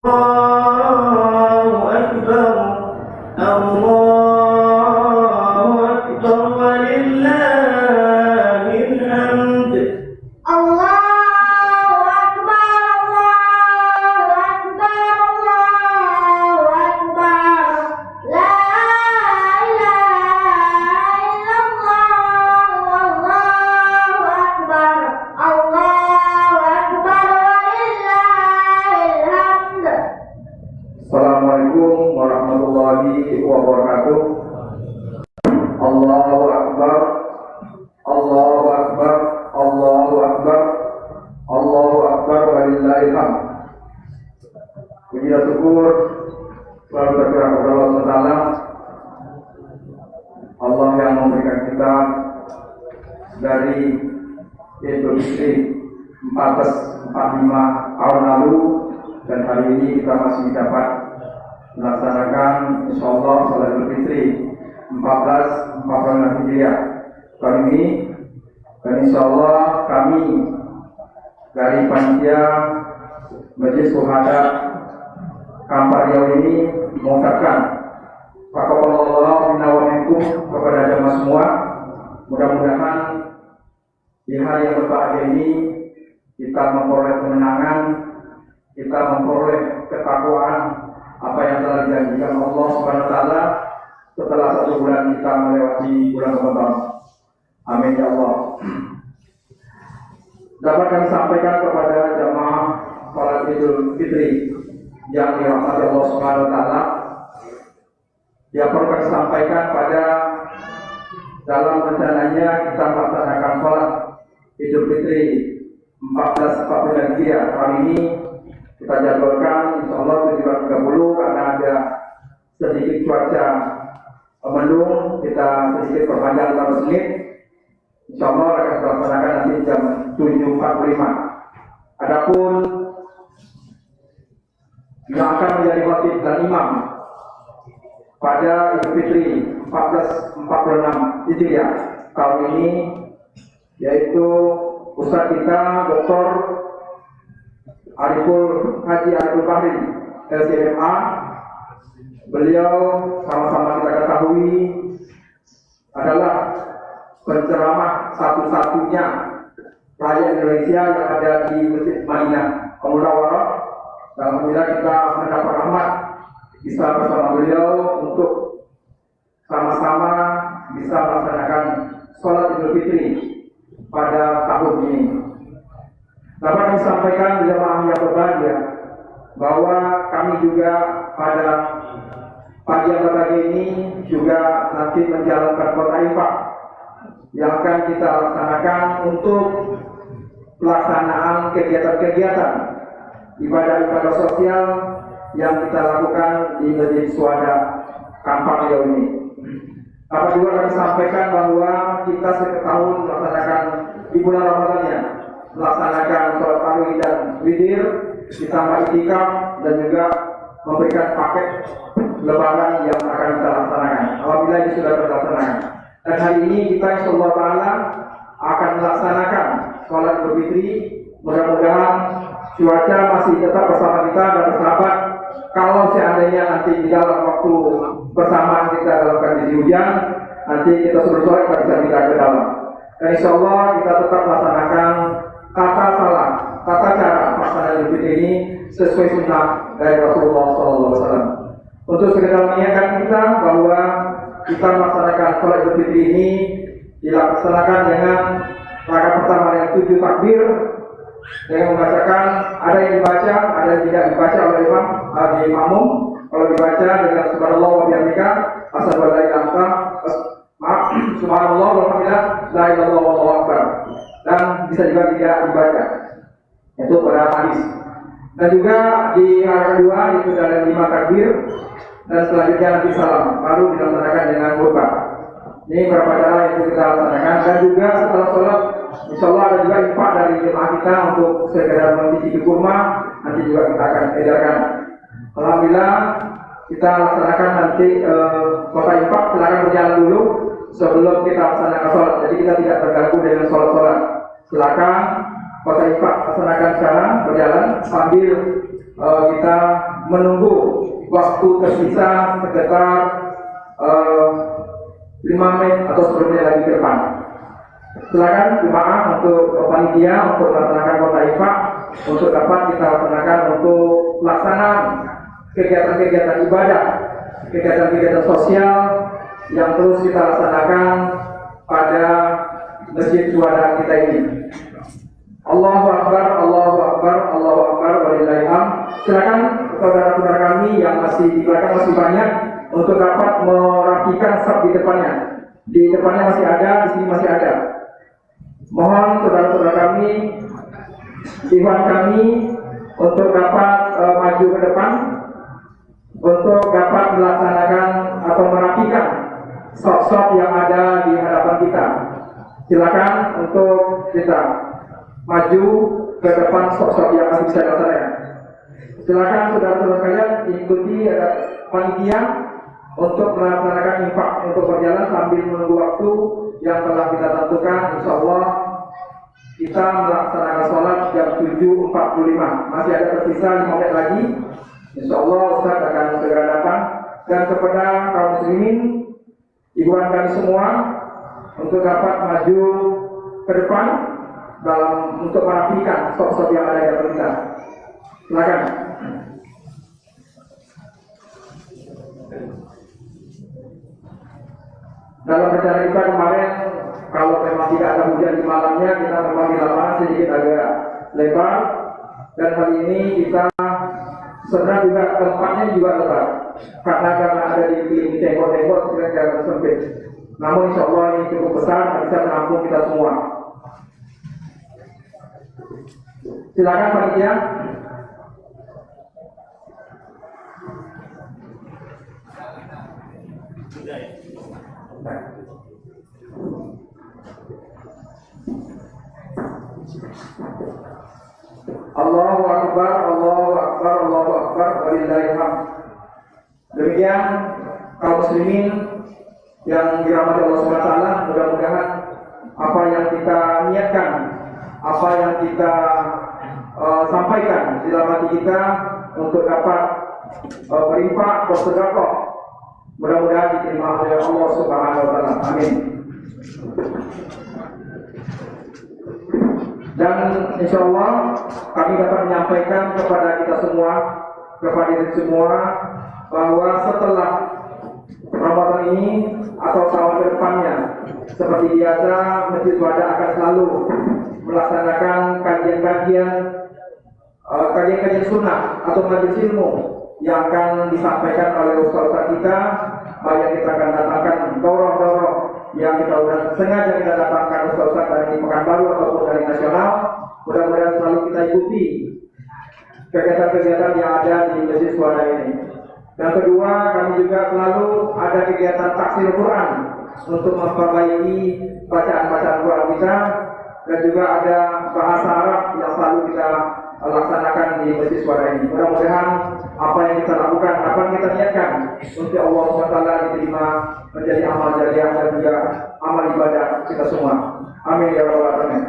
الله أكبر الله أكبر ولله الحمد الله أكبر الله أكبر الله أكبر لا إله إلا الله والله أكبر الله أكبر ولله الحمد. Assalamualaikum warahmatullahi wabarakatuh. Allahu Akbar, Allahu Akbar, Allahu Akbar, Allahu Akbar walillahil hamd. Puji dan syukur selalu tercurah kepada Allah SWT, Allah yang memberikan kita dari Idul Fitri 1445 tahun lalu, dan hari ini kita masih dapat melaksanakan insyaallah salat Idul Fitri 1446 Hijriah tahun ini. Dan insyaallah kami dari panitia Majelis Syuhada Kampar Riau ini mengucapkan taqabbalallahu minna wa minkum kepada jemaah semua. Mudah-mudahan di hari yang berbahagia ini kita memperoleh kemenangan, kita memperoleh ketakwaan apa yang telah dijanjikan Allah Subhanahu wa taala setelah 1 bulan kita melewati bulan Ramadan. Amin ya Allah. Dapat kami sampaikan kepada jamaah salat Idul Fitri yang dirahmati Allah Subhanahu wa taala, yang perlu kami sampaikan pada dalam rencananya kita melaksanakan salat Idul Fitri 1445 Hijriah hari ini. Kita jadwalkan insyaallah 17.30 karena ada sedikit cuaca mendung, kita sedikit perpanjang 15 menit. Insyaallah akan dilaksanakan nanti jam 7.45. Adapun yang akan menjadi khatib dan imam pada Idul Fitri 1446 Hijriah tahun ini yaitu Ustaz kita Dr. Ariful Haji Ariful Bahri LCMA. Beliau sama-sama kita ketahui adalah penceramah satu-satunya rakyat Indonesia yang ada di Masjid Madinah Al-Munawwarah. Alhamdulillah kita mendapat rahmat bisa bersama beliau untuk sama-sama bisa melaksanakan sholat Idul Fitri pada tahun ini. Dapat kami sampaikan jemaah yang berbahagia bahwa kami juga pada pagi yang berbahagia ini juga nanti menjalankan kota infak yang akan kita laksanakan untuk pelaksanaan kegiatan-kegiatan ibadah-ibadah sosial yang kita lakukan di Masjid Syuhada Kampar Riau ini. Dapat juga kami sampaikan bahwa kita setiap tahun melaksanakan di bulan Ramadannya melaksanakan sholat tarawih dan witir ditambah itikaf dan juga memberikan paket lebaran yang akan kita laksanakan. Alhamdulillah ini sudah terlaksanakan. Dan hari ini kita insyaallah taala akan melaksanakan sholat Idul Fitri. Mudah-mudahan cuaca masih tetap bersama kita dan bersahabat. Kalau seandainya nanti di dalam waktu bersamaan kita dalam kondisi hujan, nanti kita suruh sholat kita bisa pindah ke dalam. Dan insyaallah kita tetap melaksanakan tata cara pelaksanaan Idul Fitri ini sesuai sunnah dari Rasulullah SAW. Untuk sekedar mengingatkan kita bahwa kita melaksanakan sholat Idul Fitri ini dilaksanakan dengan rakaat pertama yang 7 takbir dengan membacakan, ada yang dibaca, ada yang tidak dibaca oleh imam di makmum. Kalau dibaca dengan subhanallah wa bihamdika asyhadu an la ilaha illa anta subhanallah walhamdulillah la ilaha illallah wallahu akbar. Dan bisa juga tidak dibaca. Itu pada hadis. Dan juga di rakaat kedua itu ada 5 takbir dan selanjutnya nanti salam baru dilaksanakan dengan khutbah. Ini beberapa cara yang kita laksanakan. Dan juga setelah sholat insyaallah ada juga infak dari jemaah kita untuk sekedar mencicipi kurma, nanti juga kita akan edarkan. Alhamdulillah kita laksanakan nanti kota infak. Silakan berjalan dulu sebelum kita laksanakan sholat. Jadi kita tidak terganggu dengan sholat. Silakan kota infak laksanakan sekarang berjalan sambil kita menunggu waktu tersisa sekitar 5 menit atau 10 menit lagi ke depan. Silakan jemaah untuk panitia untuk melaksanakan khotbah infak untuk dapat kita laksanakan untuk pelaksanaan kegiatan-kegiatan ibadah, kegiatan-kegiatan sosial yang terus kita laksanakan pada masjid Suhada kita ini. Allahu Akbar, Allahu Akbar, Allahu Akbar, walillahil hamd. Silakan saudara-saudara kami yang masih di belakang masih banyak untuk dapat merapikan saf di depannya. Di depannya masih ada, di sini masih ada. Mohon saudara-saudara kami, ikhwan kami untuk dapat maju ke depan untuk dapat melaksanakan atau merapikan saf-saf yang ada di hadapan kita. Silakan untuk kita maju ke depan saf-saf yang masih bisa dilaksanakan. Silakan saudara-saudara kalian ikuti panitia untuk melaksanakan infak untuk berjalan sambil menunggu waktu yang telah kita tentukan. Insyaallah kita melaksanakan sholat jam 7.45. Masih ada tersisa 5 menit lagi. Insyaallah Ustaz akan segera datang. Dan kepada kaum muslimin, ibuan kami semua untuk dapat maju ke depan dalam untuk merapikan sosok yang ada di depan kita. Silakan. Dalam rencana kita kemarin, kalau memang tidak ada hujan di malamnya, kita memang di lapangan sedikit agak lebar. Dan kali ini kita sebenarnya juga tempatnya juga lebar, karena ada di tembok-tembok sebenarnya jangan sempit. Namun insya Allah ini cukup besar, bisa menampung kita semua. Silakan panitia. Allahu Akbar, Allahu Akbar, Allahu Akbar, walillahil hamd. Demikian kaum muslimin yang dirahmati Allah Subhanahu wa taala, mudah-mudahan apa yang kita niatkan, apa yang kita sampaikan di dalam hati kita untuk dapat berinfak, bersedekah, mudah-mudahan diterima oleh Allah Subhanahu wa taala. Amin. Dan insya Allah kami dapat menyampaikan kepada kita semua, kepada diri semua, bahwa setelah Ramadan ini atau tahun ke depannya, seperti biasa Masjid Suhada akan selalu melaksanakan kajian-kajian sunnah atau majelis ilmu yang akan disampaikan oleh ustaz kita. Banyak kita akan datangkan daurah-daurah yang kita sudah sengaja kita datangkan ustaz dari Pekanbaru ataupun dari nasional. Mudah-mudahan selalu kita ikuti kegiatan-kegiatan yang ada di Masjid Suhada ini. Dan kedua, kami juga selalu ada kegiatan tafsir Quran untuk memperbaiki bacaan-bacaan Quran kita, dan juga ada bahasa Arab yang selalu kita laksanakan di Masjid Suhada ini. Mudah-mudahan apa yang kita lakukan, apa yang kita niatkan untuk Allah SWT diterima menjadi amal jariah dan juga amal ibadah kita semua. Amin ya rabbal alamin.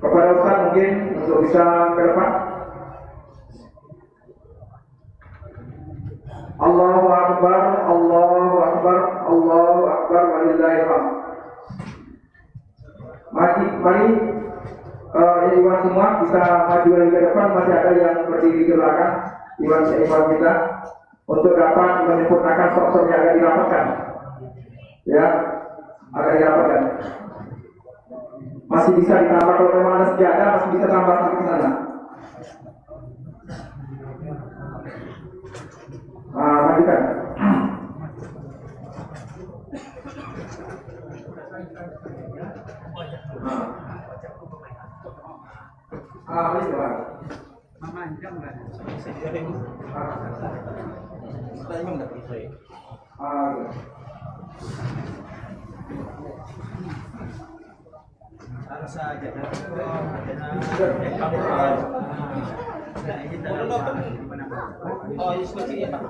Kepada Ustaz mungkin untuk bisa ke depan. Allahu Akbar, Allahu Akbar, Allahu Akbar, walillahil hamd. Mari Iwan semua bisa maju lagi ke depan. Masih ada yang berdiri di belakang Iwan kita untuk dapat menyempurnakan sosok yang akan dirapatkan. Ya, akan dirapatkan. Masih bisa ditambah, kalau memang ada sejadah masih bisa tambah sampai ke sana. Majukan. Ini coba. Memanjang kan? Harus saja. Oh, ini seperti ya Pak.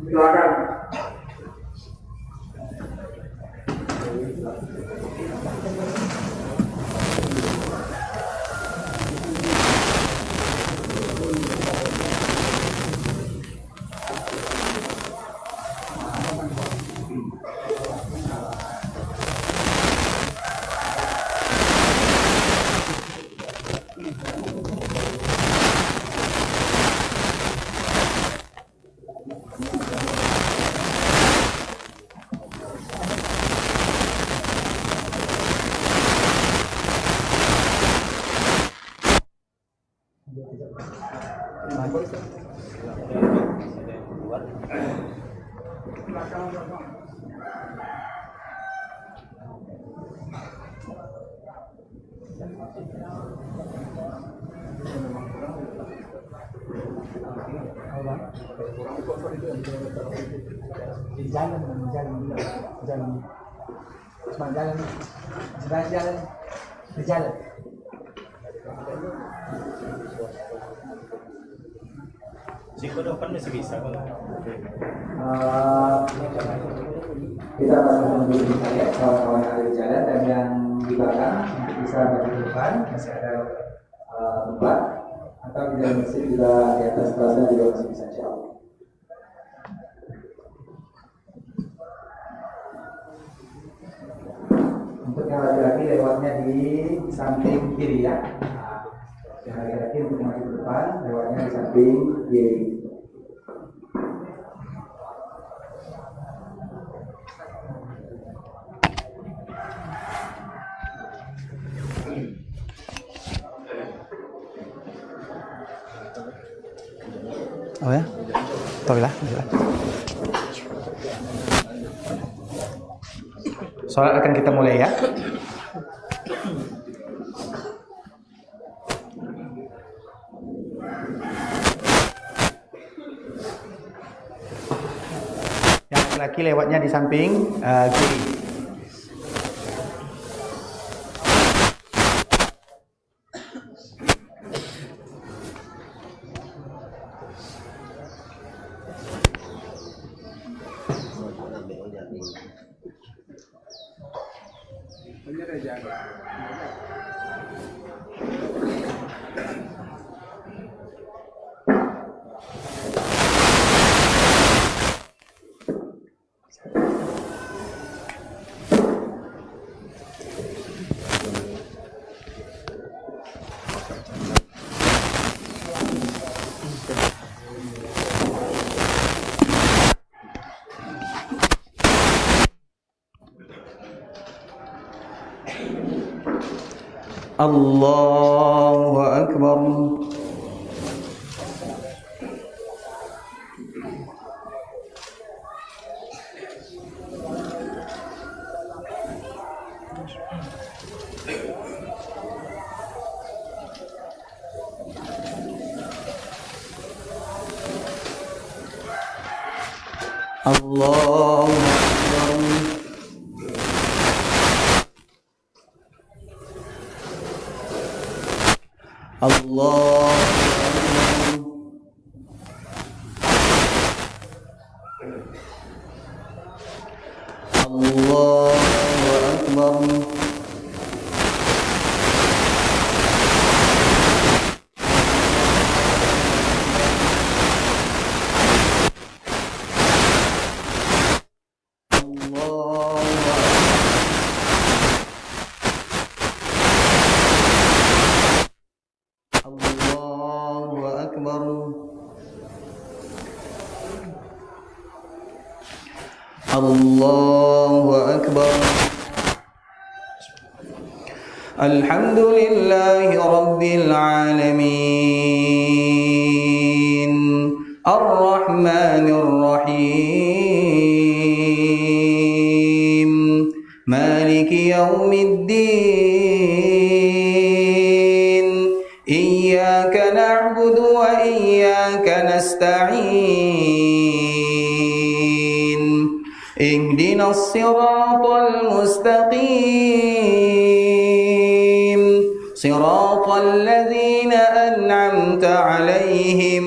Silakan. Jalan. Jika depan masih bisa kalau Kita masih menunggu di saya kawan-kawan yang ada di jalan dan yang di belakang untuk bisa maju ke depan masih ada tempat atau di dalam masjid juga di atas plaza juga masih bisa jauh. Untuk yang laki-laki lewatnya di samping kiri ya. Yang laki-laki untuk maju ke depan lewatnya di samping kiri. Oh ya, tahu lah. Soalnya akan kita mulai ya. Yang laki-laki lewatnya di samping kiri. Allahu Akbar. Allahu Akbar. Allahu Akbar. Allahu Akbar. Allahu Akbar. Alhamdulillahi Rabbil Alamin. Ar-Rahmanir Rahim. Maliki Yawmiddin. Iyyaka na'budu wa iyyaka nasta'in. Ihdina as-siratal mustaqim. Siratal ladzina an'amta 'alaihim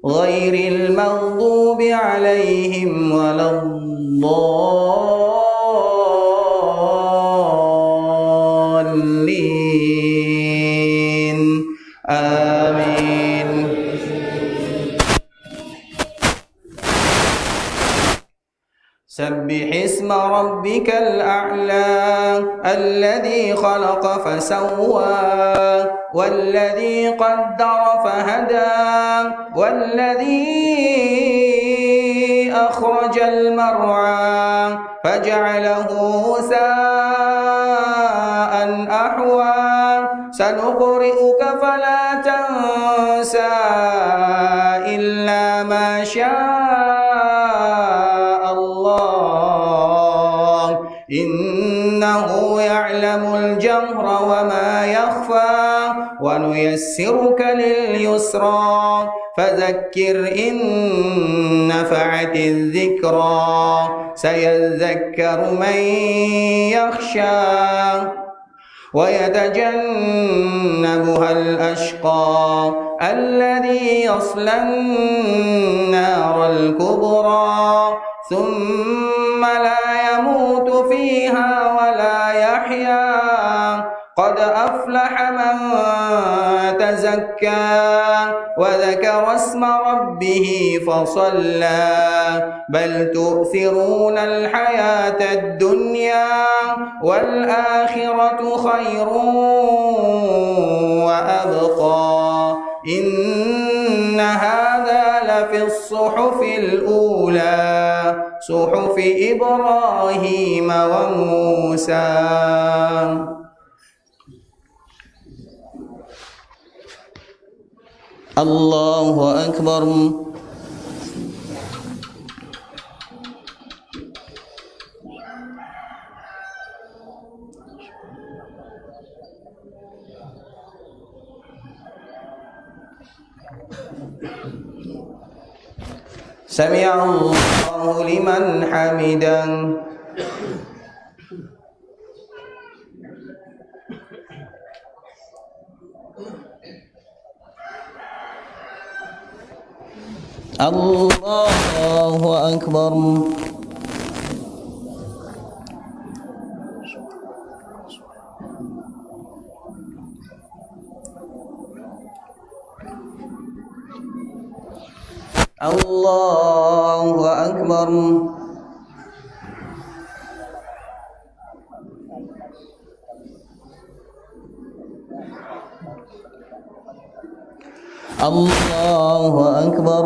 غير المغضوب عليهم ولا الضالين آمين. سبح اسم ربك الأعلى الذي خلق فسوى والذي قدر فهدى والذي أخرج المرعى فجعله غثاء أحوى سنقرئك فلا تنسى إلا ما شاء الله إنه يعلم الجهر وما يخفى ونيسرك لليسرى فذكر إن نفعت الذكرى سيذكر من يخشى ويتجنبها الأشقى الذي يصلى النار الكبرى ثم لا يموت فيها ولا يحيا قد أفلح من تزكى وذكر اسم ربه فصلى بل تؤثرون الحياة الدنيا والآخرة خير وأبقى إن هذا لفي الصحف الأولى صحف إبراهيم وموسى. الله أكبر. سمع الله لمن حمده. الله أكبر. الله أكبر. الله أكبر.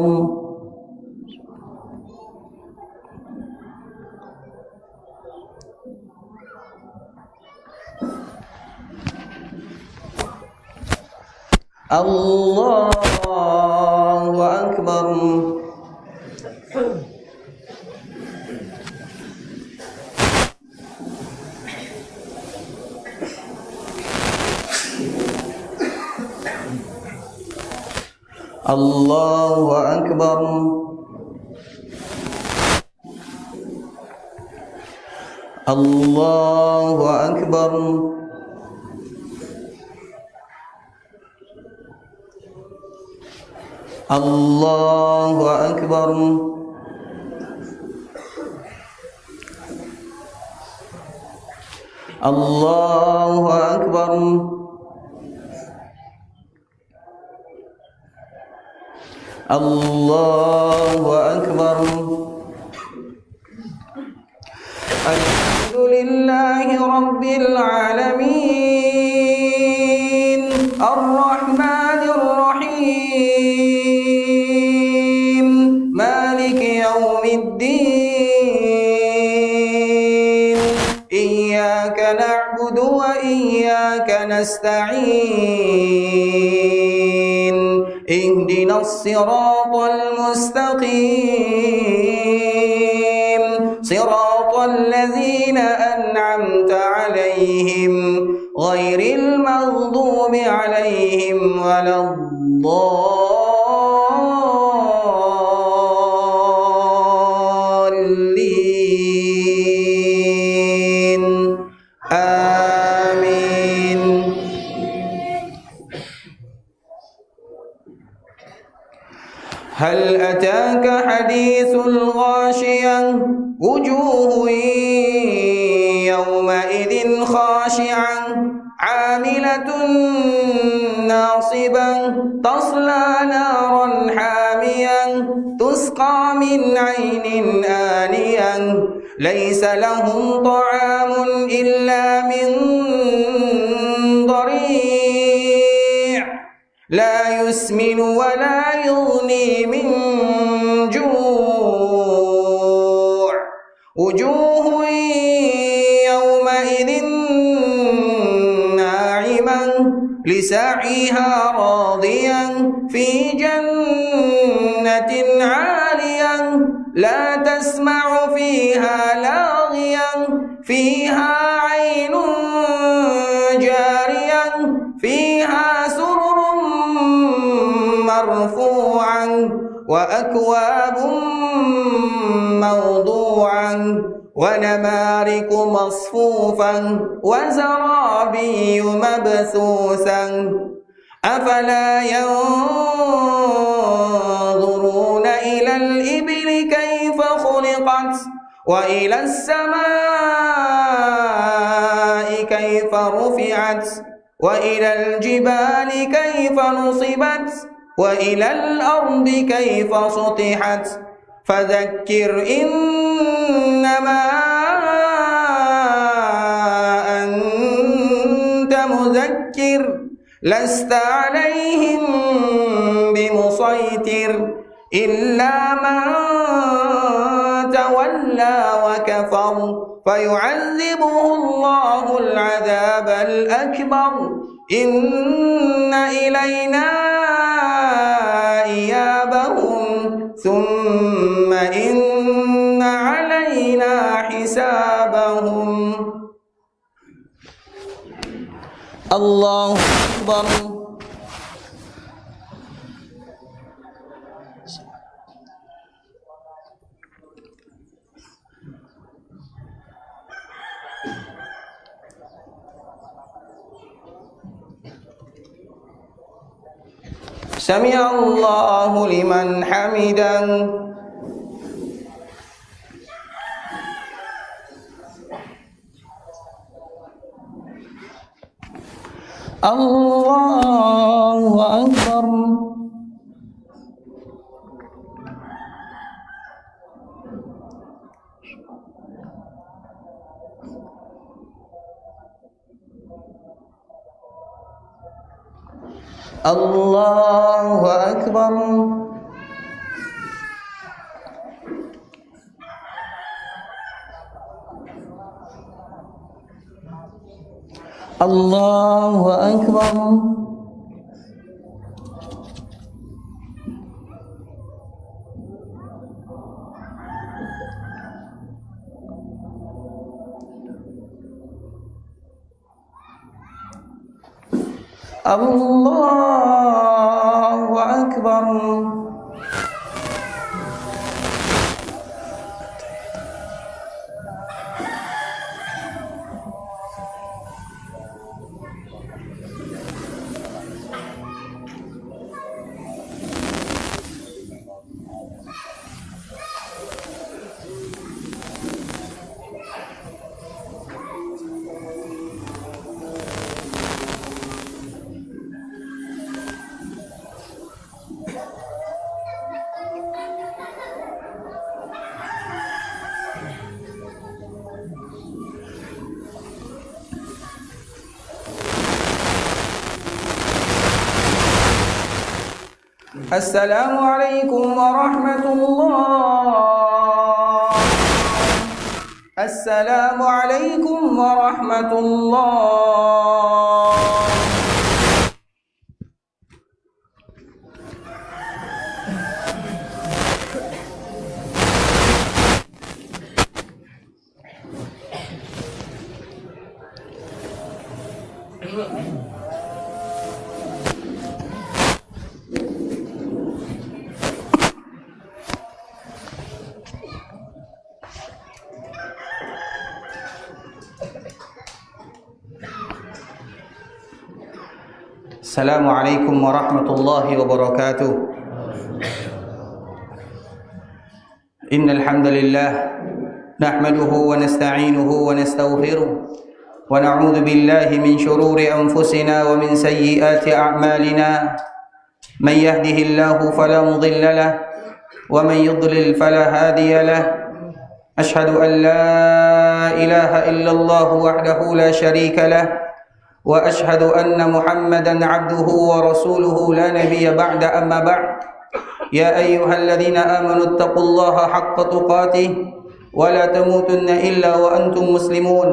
الله أكبر. الله أكبر. الله أكبر. الله أكبر. الله أكبر. الله أكبر. الحمد لله رب العالمين الرحمن الرحيم مالك يوم الدين إياك نعبد وإياك نستعين اهدنا الصراط المستقيم صراط الذين أنعمت عليهم غير المغضوب عليهم ولا الضالين آمين. هل أتاك حديث الغاشية وجوه يومئذ خاشعة عاملة ناصبة تصلى نارا حامية تسقى من عين آنية ليس لهم طعام إلا من ضريع لا يسمن ولا يغني من جوع وجوه يومئذ ناعمة لسعيها راضية في جنة عالية لا تسمع فيها لاغية فيها عين جارية فيها سرر مرفوعة وأكواب موضوعة ونمارق مصفوفة وزرابي مبثوثة أفلا ينظرون إلى الإبل كيف خلقت وإلى السماء كيف رفعت وإلى الجبال كيف نصبت وإلى الأرض كيف سطحت فذكر إنما أنت مذكر لست عليهم بمسيطر إلا من تولى وكفر فيعذبه الله العذاب الأكبر إن إلينا إيابهم ثم إن علينا حسابهم الله أكبر سمع الله لمن حمده الله أكبر الله أكبر الله أكبر الله أكبر السلام عليكم ورحمة الله السلام عليكم ورحمة الله Assalamualaikum warahmatullahi wabarakatuh. إن الحمد لله نحمده ونستعينه ونستغفره ونعوذ بالله من شرور أنفسنا ومن سيئات أعمالنا من يهده الله فلا مضل له ومن يضلل فلا هادي له أشهد أن لا إله إلا الله وحده لا شريك له وأشهد أن محمدا عبده ورسوله لا نبي بعد أما بعد يا أيها الذين آمنوا اتقوا الله حق تقاته ولا تموتن إلا وأنتم مسلمون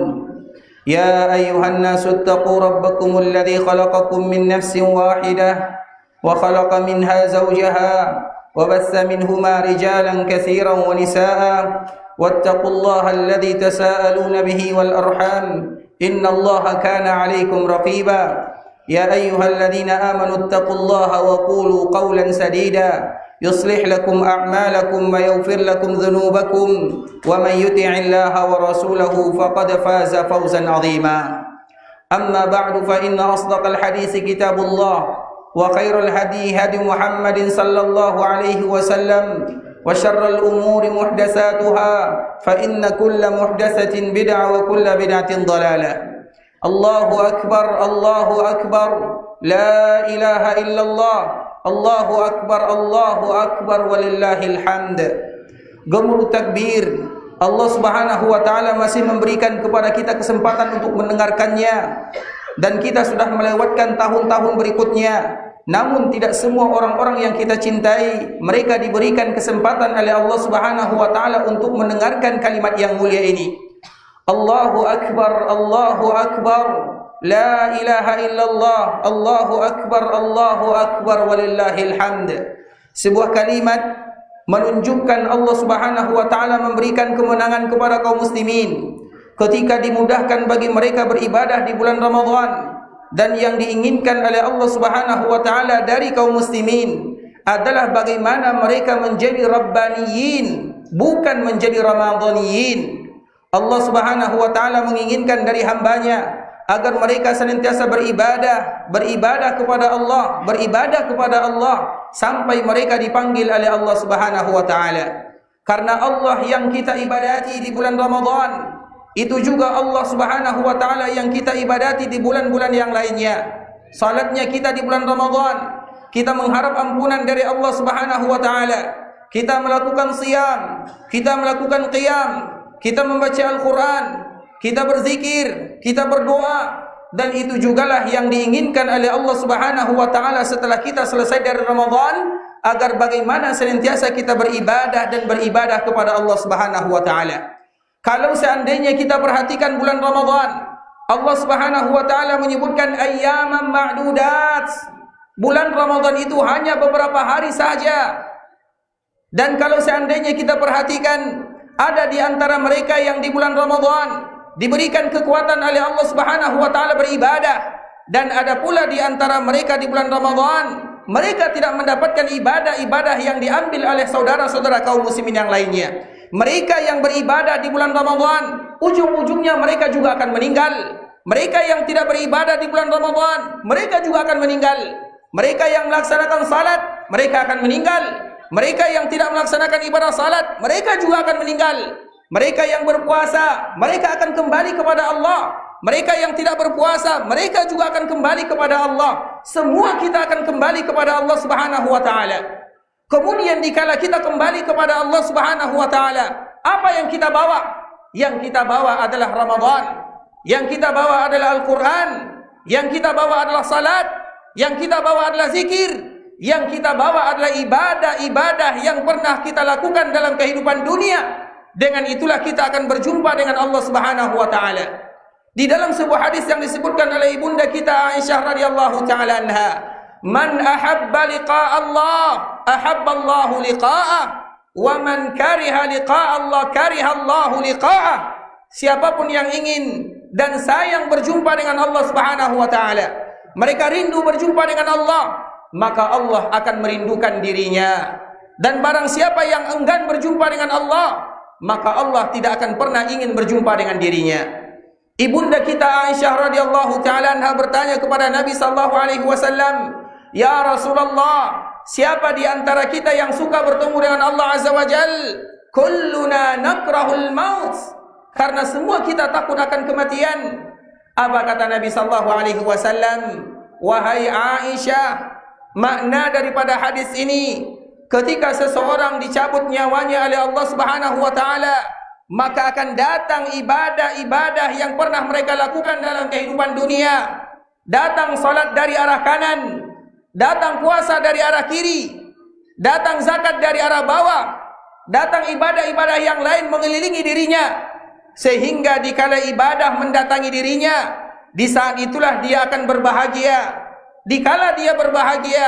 يا أيها الناس اتقوا ربكم الذي خلقكم من نفس واحدة وخلق منها زوجها وبث منهما رجالا كثيرا ونساء واتقوا الله الذي تساءلون به والأرحام إن الله كان عليكم رقيبا يا أيها الذين آمنوا اتقوا الله وقولوا قولا سديدا يصلح لكم أعمالكم ويغفر لكم ذنوبكم ومن يطع الله ورسوله فقد فاز فوزا عظيما أما بعد فإن أصدق الحديث كتاب الله وخير الهدي هدي محمد صلى الله عليه وسلم وشر الأمور محدثاتها فإن كل محدثة بدعة وكل بدعة ضلالة الله أكبر الله أكبر لا إله إلا الله الله أكبر ولله الحمد. Gemuruh takbir. Allah Subhanahu wa taala masih memberikan kepada kita kesempatan untuk mendengarkannya dan kita sudah melewatkan tahun-tahun berikutnya. Namun tidak semua orang-orang yang kita cintai mereka diberikan kesempatan oleh Allah Subhanahu wa taala untuk mendengarkan kalimat yang mulia ini. Allahu akbar la ilaha illallah Allahu akbar walillahil hamd. Sebuah kalimat menunjukkan Allah Subhanahu wa taala memberikan kemenangan kepada kaum muslimin ketika dimudahkan bagi mereka beribadah di bulan Ramadan. Dan yang diinginkan oleh Allah Subhanahu wa taala dari kaum muslimin adalah bagaimana mereka menjadi rabbaniyin, bukan menjadi ramadhaniyin. Allah Subhanahu wa taala menginginkan dari hambanya agar mereka senantiasa beribadah kepada Allah sampai mereka dipanggil oleh Allah Subhanahu wa taala. Karena Allah yang kita ibadati di bulan Ramadan, itu juga Allah Subhanahu wa taala yang kita ibadati di bulan-bulan yang lainnya. Salatnya kita di bulan Ramadan, kita mengharap ampunan dari Allah Subhanahu wa taala. Kita melakukan siyam, kita melakukan qiyam, kita membaca Al-Qur'an, kita berzikir, kita berdoa, dan itu jugalah yang diinginkan oleh Allah Subhanahu wa taala setelah kita selesai dari Ramadan, agar bagaimana senantiasa kita beribadah kepada Allah Subhanahu wa taala. Kalau seandainya kita perhatikan bulan Ramadan, Allah Subhanahu wa taala menyebutkan ayyaman ma'dudat. Bulan Ramadan itu hanya beberapa hari saja. Dan kalau seandainya kita perhatikan, ada di antara mereka yang di bulan Ramadan diberikan kekuatan oleh Allah Subhanahu wa taala beribadah, dan ada pula di antara mereka di bulan Ramadan mereka tidak mendapatkan ibadah-ibadah yang diambil oleh saudara-saudara kaum muslimin yang lainnya. Mereka yang beribadah di bulan Ramadan, ujung-ujungnya mereka juga akan meninggal. Mereka yang tidak beribadah di bulan Ramadan, mereka juga akan meninggal. Mereka yang melaksanakan salat, mereka akan meninggal. Mereka yang tidak melaksanakan ibadah salat, mereka juga akan meninggal. Mereka yang berpuasa, mereka akan kembali kepada Allah. Mereka yang tidak berpuasa, mereka juga akan kembali kepada Allah. Semua kita akan kembali kepada Allah Subhanahu wa taala. Kemudian dikala kita kembali kepada Allah Subhanahu wa taala, apa yang kita bawa? Yang kita bawa adalah Ramadan. Yang kita bawa adalah Al-Qur'an. Yang kita bawa adalah salat. Yang kita bawa adalah zikir. Yang kita bawa adalah ibadah-ibadah yang pernah kita lakukan dalam kehidupan dunia. Dengan itulah kita akan berjumpa dengan Allah Subhanahu wa taala. Di dalam sebuah hadis yang disebutkan oleh ibunda kita Aisyah radhiyallahu taala anha, man ahabba liqa'a Allah ahabba Allahu liqa'ah wa man kariha liqa'a Allah kariha Allahu liqa'ah. Siapapun yang ingin dan sayang berjumpa dengan Allah Subhanahu wa taala, mereka rindu berjumpa dengan Allah, maka Allah akan merindukan dirinya. Dan barang siapa yang enggan berjumpa dengan Allah, maka Allah tidak akan pernah ingin berjumpa dengan dirinya. Ibunda kita Aisyah radhiyallahu taala anha bertanya kepada Nabi sallallahu alaihi wasallam, "Ya Rasulullah, siapa di antara kita yang suka bertemu dengan Allah Azza wa Jal?" kulluna nakrahul maut, karena semua kita takut akan kematian. Apa kata Nabi sallallahu alaihi wasallam? Wahai Aisyah, makna daripada hadis ini, ketika seseorang dicabut nyawanya oleh Allah Subhanahu wa taala, maka akan datang ibadah-ibadah yang pernah mereka lakukan dalam kehidupan dunia. Datang salat dari arah kanan, datang puasa dari arah kiri, datang zakat dari arah bawah, datang ibadah-ibadah yang lain mengelilingi dirinya, sehingga dikala ibadah mendatangi dirinya, di saat itulah dia akan berbahagia. Dikala dia berbahagia,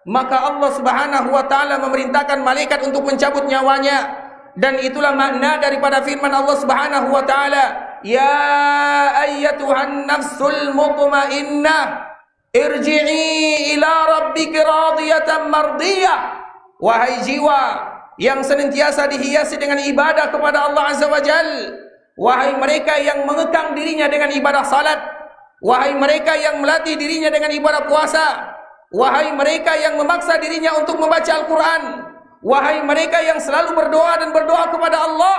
maka Allah Subhanahu wa taala memerintahkan malaikat untuk mencabut nyawanya. Dan itulah makna daripada firman Allah Subhanahu wa taala, ya ayyatuhan nafsul mutmainnah irji'i ila rabbiki radiyatan mardiyah. Wahai jiwa yang senantiasa dihiasi dengan ibadah kepada Allah Azza wa Jal, wahai mereka yang mengekang dirinya dengan ibadah salat, wahai mereka yang melatih dirinya dengan ibadah puasa, wahai mereka yang memaksa dirinya untuk membaca Al-Quran, wahai mereka yang selalu berdoa dan berdoa kepada Allah,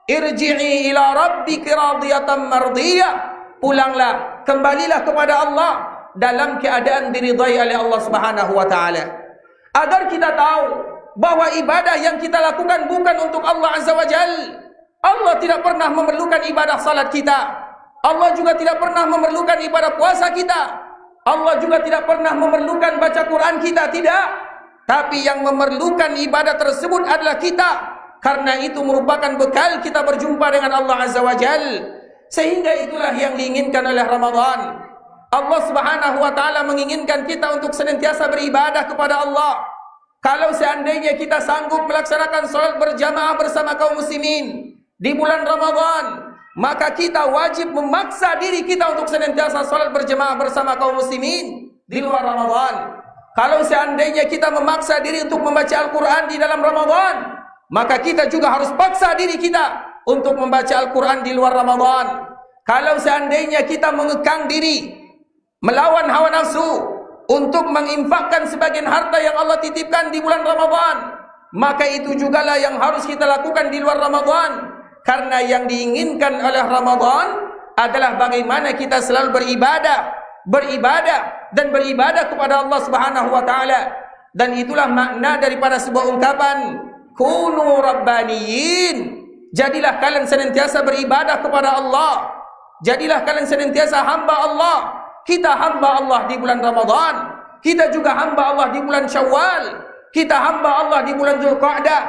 irji'i ila rabbiki radiyatan mardiyah. Pulanglah, kembalilah kepada Allah dalam keadaan diridai oleh Allah Subhanahu wa taala. Agar kita tahu bahwa ibadah yang kita lakukan bukan untuk Allah Azza wa Jal. Allah tidak pernah memerlukan ibadah salat kita. Allah juga tidak pernah memerlukan ibadah puasa kita. Allah juga tidak pernah memerlukan baca Quran kita, tidak. Tapi yang memerlukan ibadah tersebut adalah kita, karena itu merupakan bekal kita berjumpa dengan Allah Azza wa Jal. Sehingga itulah yang diinginkan oleh Ramadan. Allah Subhanahu wa taala menginginkan kita untuk senantiasa beribadah kepada Allah. Kalau seandainya kita sanggup melaksanakan salat berjamaah bersama kaum muslimin di bulan Ramadan, maka kita wajib memaksa diri kita untuk senantiasa salat berjamaah bersama kaum muslimin di luar Ramadan. Kalau seandainya kita memaksa diri untuk membaca Al-Quran di dalam Ramadan, maka kita juga harus paksa diri kita untuk membaca Al-Quran di luar Ramadan. Kalau seandainya kita mengekang diri, melawan hawa nafsu untuk menginfakkan sebagian harta yang Allah titipkan di bulan Ramadan, maka itu jugalah yang harus kita lakukan di luar Ramadan. Karena yang diinginkan oleh Ramadan adalah bagaimana kita selalu beribadah dan beribadah kepada Allah Subhanahu wa taala. Dan itulah makna daripada sebuah ungkapan, kunu rabbaniyin. Jadilah kalian senantiasa beribadah kepada Allah. Jadilah kalian senantiasa hamba Allah. Kita hamba Allah di bulan Ramadan, kita juga hamba Allah di bulan Syawal, kita hamba Allah di bulan Dzulqa'dah,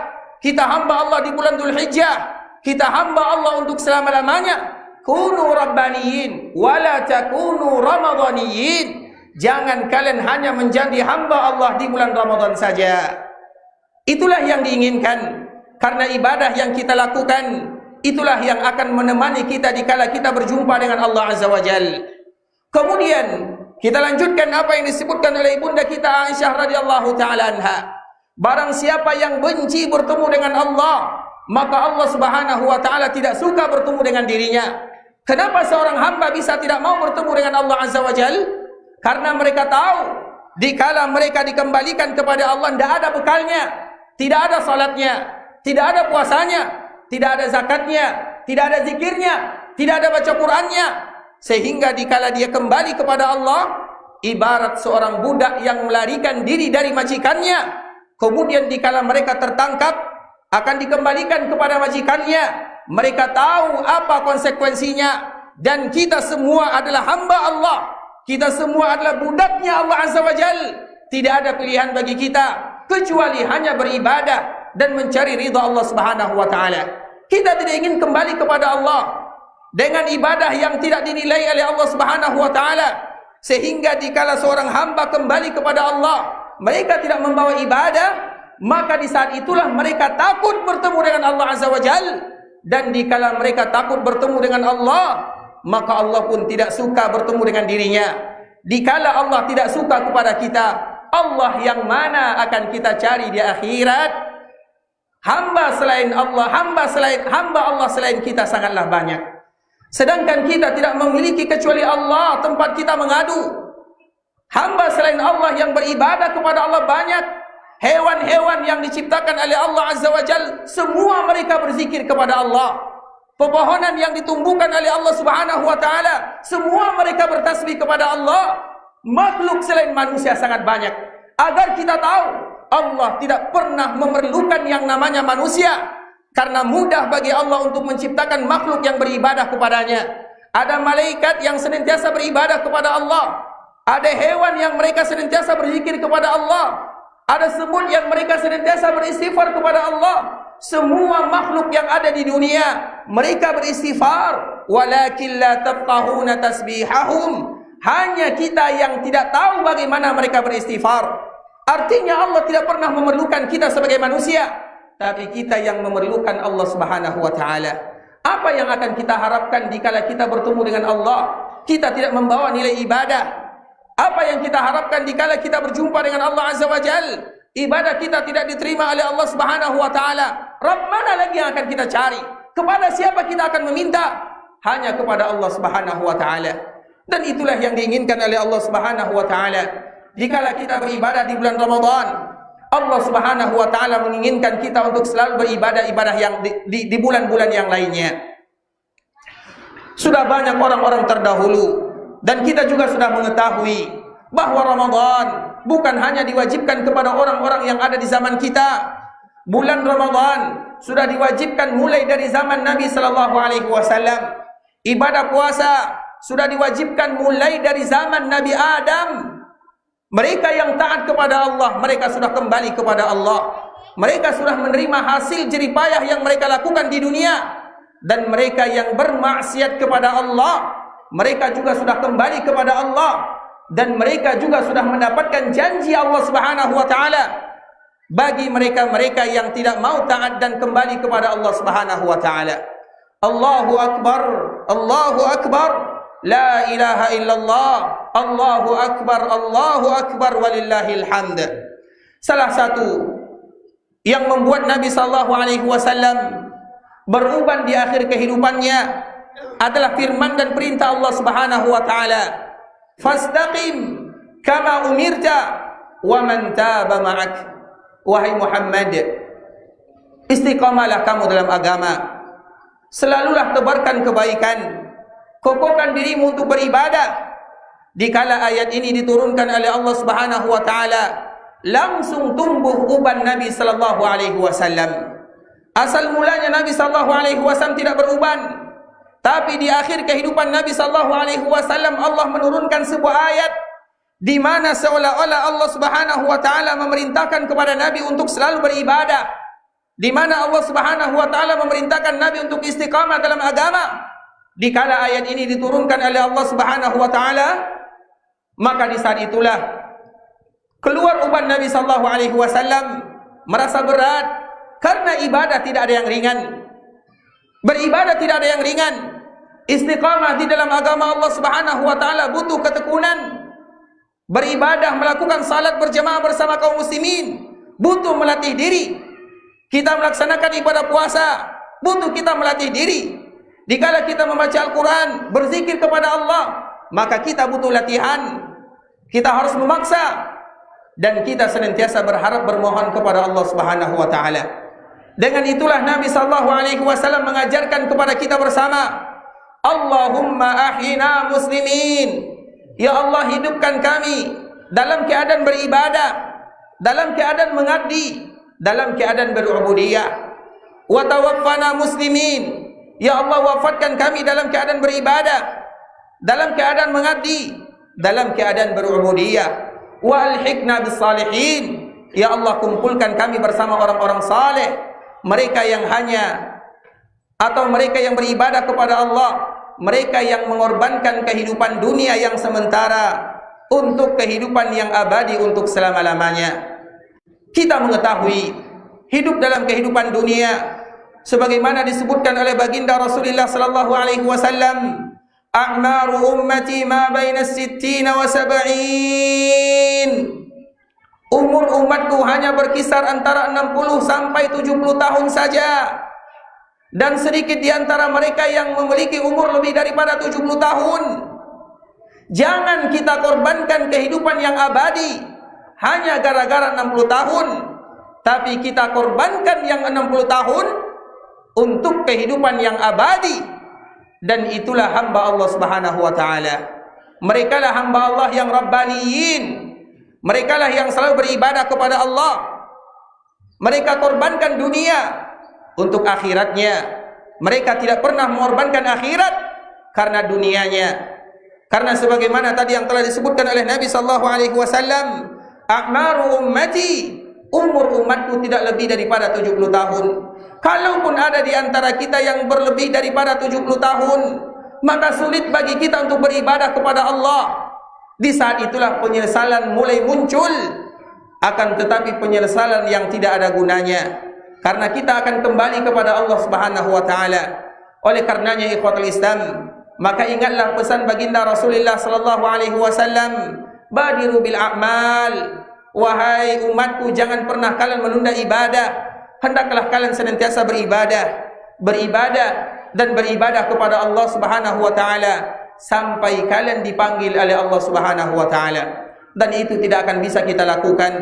kita hamba Allah di bulan Dzulhijjah, kita hamba Allah untuk selama-lamanya. Kunu rabbaniyin wala takunu ramadhaniyin. Jangan kalian hanya menjadi hamba Allah di bulan Ramadan saja. Itulah yang diinginkan. Karena ibadah yang kita lakukan, itulah yang akan menemani kita dikala kita berjumpa dengan Allah Azza wa Jal. Kemudian kita lanjutkan apa yang disebutkan oleh ibunda kita Aisyah radhiyallahu taala anha. Barang siapa yang benci bertemu dengan Allah, maka Allah Subhanahu wa taala tidak suka bertemu dengan dirinya. Kenapa seorang hamba bisa tidak mau bertemu dengan Allah Azza wa Jal? Karena mereka tahu dikala mereka dikembalikan kepada Allah, tidak ada bekalnya, tidak ada salatnya, tidak ada puasanya, tidak ada zakatnya, tidak ada zikirnya, tidak ada baca Qurannya. Sehingga dikala dia kembali kepada Allah, ibarat seorang budak yang melarikan diri dari majikannya. Kemudian dikala mereka tertangkap, akan dikembalikan kepada majikannya. Mereka tahu apa konsekuensinya. Dan kita semua adalah hamba Allah, kita semua adalah budaknya Allah Azza wa Jal. Tidak ada pilihan bagi kita kecuali hanya beribadah dan mencari ridha Allah Subhanahu wa taala. Kita tidak ingin kembali kepada Allah dengan ibadah yang tidak dinilai oleh Allah Subhanahu wa taala. Sehingga dikala seorang hamba kembali kepada Allah, mereka tidak membawa ibadah, maka di saat itulah mereka takut bertemu dengan Allah Azza wa Jal. Dan dikala mereka takut bertemu dengan Allah, maka Allah pun tidak suka bertemu dengan dirinya. Dikala Allah tidak suka kepada kita, Allah yang mana akan kita cari di akhirat? Hamba selain Allah, hamba Allah selain kita sangatlah banyak. Sedangkan kita tidak memiliki kecuali Allah tempat kita mengadu. Hamba selain Allah yang beribadah kepada Allah banyak, hewan-hewan yang diciptakan oleh Allah Azza wa Jal, semua mereka berzikir kepada Allah. Pepohonan yang ditumbuhkan oleh Allah Subhanahu wa taala, semua mereka bertasbih kepada Allah. Makhluk selain manusia sangat banyak. Agar kita tahu, Allah tidak pernah memerlukan yang namanya manusia, karena mudah bagi Allah untuk menciptakan makhluk yang beribadah kepadanya. Ada malaikat yang senantiasa beribadah kepada Allah. Ada hewan yang mereka senantiasa berzikir kepada Allah. Ada semut yang mereka senantiasa beristighfar kepada Allah. Semua makhluk yang ada di dunia mereka beristighfar, walakin la tafqahuna tasbihahum. Hanya kita yang tidak tahu bagaimana mereka beristighfar. Artinya Allah tidak pernah memerlukan kita sebagai manusia, tapi kita yang memerlukan Allah Subhanahu wa taala. Apa yang akan kita harapkan dikala kita bertemu dengan Allah? Kita tidak membawa nilai ibadah. Apa yang kita harapkan dikala kita berjumpa dengan Allah Azza wa Jal? Ibadah kita tidak diterima oleh Allah Subhanahu wa taala. Rabb mana lagi yang akan kita cari? Kepada siapa kita akan meminta? Hanya kepada Allah Subhanahu wa taala. Dan itulah yang diinginkan oleh Allah Subhanahu wa taala. Dikala kita beribadah di bulan Ramadan, Allah Subhanahu wa taala menginginkan kita untuk selalu beribadah-ibadah yang di bulan-bulan yang lainnya. Sudah banyak orang-orang terdahulu dan kita juga sudah mengetahui bahwa Ramadan bukan hanya diwajibkan kepada orang-orang yang ada di zaman kita. Bulan Ramadan sudah diwajibkan mulai dari zaman Nabi sallallahu alaihi wasallam. Ibadah puasa sudah diwajibkan mulai dari zaman Nabi Adam. Mereka yang taat kepada Allah, mereka sudah kembali kepada Allah. Mereka sudah menerima hasil jerih payah yang mereka lakukan di dunia. Dan mereka yang bermaksiat kepada Allah, mereka juga sudah kembali kepada Allah. Dan mereka juga sudah mendapatkan janji Allah Subhanahu wa taala bagi mereka-mereka yang tidak mau taat dan kembali kepada Allah Subhanahu wa taala. Allahu akbar, Allahu akbar, la ilaha illallah, Allahu akbar walillahil hamd. Salah satu yang membuat Nabi sallallahu alaihi wasallam beruban di akhir kehidupannya adalah firman dan perintah Allah Subhanahu wa taala, fastaqim kama umirta wa man taba ma'ak. Wahai Muhammad, istiqamalah kamu dalam agama, selalulah tebarkan kebaikan, kokohkan dirimu untuk beribadah. Dikala ayat ini diturunkan oleh Allah Subhanahu wa taala, langsung tumbuh uban Nabi sallallahu alaihi wasallam. Asal mulanya Nabi sallallahu alaihi wasallam tidak beruban, tapi di akhir kehidupan Nabi sallallahu alaihi wasallam Allah menurunkan sebuah ayat di mana seolah-olah Allah Subhanahu wa taala memerintahkan kepada Nabi untuk selalu beribadah, di mana Allah Subhanahu wa taala memerintahkan Nabi untuk istiqamah dalam agama. Dikala ayat ini diturunkan oleh Allah Subhanahu wa taala, maka di saat itulah keluar uban Nabi sallallahu alaihi wasallam merasa berat karena ibadah tidak ada yang ringan. Beribadah tidak ada yang ringan. Istiqamah di dalam agama Allah Subhanahu wa taala butuh ketekunan. Beribadah, melakukan salat berjamaah bersama kaum muslimin butuh melatih diri. Kita melaksanakan ibadah puasa butuh kita melatih diri. Dikala kita membaca Al-Quran, berzikir kepada Allah, maka kita butuh latihan. Kita harus memaksa dan kita senantiasa berharap bermohon kepada Allah Subhanahu wa taala. Dengan itulah Nabi sallallahu alaihi wasallam mengajarkan kepada kita bersama, Allahumma ahyina muslimin. Ya Allah, hidupkan kami dalam keadaan beribadah, dalam keadaan mengabdi, dalam keadaan berubudiyah. Wa tawaffana muslimin. Ya Allah, wafatkan kami dalam keadaan beribadah, dalam keadaan mengabdi, dalam keadaan berubudiyah. Wa alhiqna bis salihin. Ya Allah, kumpulkan kami bersama orang-orang saleh, mereka yang hanya atau mereka yang beribadah kepada Allah, mereka yang mengorbankan kehidupan dunia yang sementara untuk kehidupan yang abadi untuk selama-lamanya. Kita mengetahui hidup dalam kehidupan dunia sebagaimana disebutkan oleh baginda Rasulullah sallallahu alaihi wasallam, a'maru ummati ma baina 60 wa 70. Umur umatku hanya berkisar antara 60 sampai 70 tahun saja. Dan sedikit di antara mereka yang memiliki umur lebih daripada 70 tahun. Jangan kita korbankan kehidupan yang abadi hanya gara-gara 60 tahun, tapi kita korbankan yang 60 tahun untuk kehidupan yang abadi. Dan itulah hamba Allah Subhanahu wa taala. Mereka lah hamba Allah yang rabbaniyin. Mereka lah yang selalu beribadah kepada Allah. Mereka korbankan dunia untuk akhiratnya. Mereka tidak pernah mengorbankan akhirat karena dunianya. Karena sebagaimana tadi yang telah disebutkan oleh Nabi sallallahu alaihi wasallam, a'maru ummati, umur umatku tidak lebih daripada 70 tahun. Kalaupun ada di antara kita yang berlebih daripada 70 tahun, maka sulit bagi kita untuk beribadah kepada Allah. Di saat itulah penyesalan mulai muncul. Akan tetapi penyesalan yang tidak ada gunanya, karena kita akan kembali kepada Allah Subhanahu wa taala. Oleh karenanya ikhwatul Islam, maka ingatlah pesan baginda Rasulullah sallallahu alaihi wasallam, badiru bil a'mal. Wahai umatku, jangan pernah kalian menunda ibadah. Hendaklah kalian senantiasa beribadah, dan beribadah kepada Allah Subhanahu wa taala sampai kalian dipanggil oleh Allah Subhanahu wa taala. Dan itu tidak akan bisa kita lakukan